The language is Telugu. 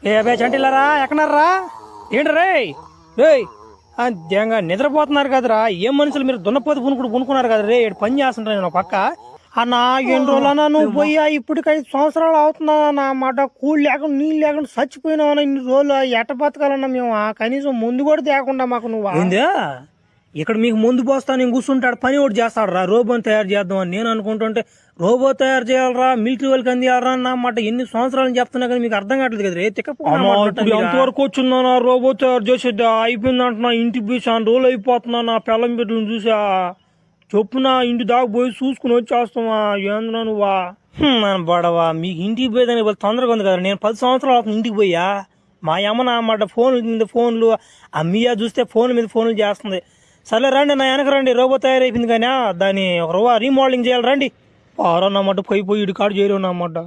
ఏ అబ్బాయి చంటిల్లారా ఎక్కడన్నారా ఏంటి రే రే దేంగా నిద్రపోతున్నారు కదరా ఏం మనుషులు మీరు దున్నపోతు పునుకున్నారు కదా రే పని చేస్తుంటా నేను పక్క అన్నా ఎన్ని రోజులన్నా నువ్వు పోయా ఇప్పటికి 5 సంవత్సరాలు అవుతున్నా నా మాట కూలి లేకుండా నీళ్ళు లేకుండా చచ్చిపోయినావన్నా ఇన్ని రోజులు ఎట్ట బతకాలన్నా మేము కనీసం ముందు కూడా తేకుండా మాకు నువ్వు ఏందా ఇక్కడ మీకు ముందు పోస్తా నేను కూర్చుంటాడు పని ఒకటి చేస్తాడు రా రోబోని తయారు చేద్దాం అని నేను అనుకుంటుంటే రోబో తయారు చేయాలరా మిలిటరీ వాళ్ళకి అందియాలరా అన్నమాట ఎన్ని సంవత్సరాలు చెప్తున్నా కానీ మీకు అర్థం కావట్లేదు కదా ఎంతవరకు వచ్చిందా నా రోబో తయారు చేసేద్దా అయిపోయింది అంటున్నా ఇంటికి పోయి చాలా రోజులు అయిపోతున్నా నా పిల్లం బిడ్డలను చూసా చొప్పున ఇంటి దాకా పోయి చూసుకుని వచ్చేస్తావా ఏంద్రా నువ్వా బడవా మీకు ఇంటికి పోయేదానికి తొందరగా ఉంది కదా నేను 10 సంవత్సరాలు అవుతుంది ఇంటికి పోయా మా అమ్మ నా అన్నమాట ఫోన్లు అమ్మయ్య చూస్తే ఫోన్ మీద ఫోన్లు చేస్తుంది సరే రండి నా వెనక రండి రోబో తయారైపోయింది కానీ దాన్ని ఒక రీమోడలింగ్ చేయాలి రండి పారన్నమాట పోయి ఇటు కాడు చేయలేవు అన్నమాట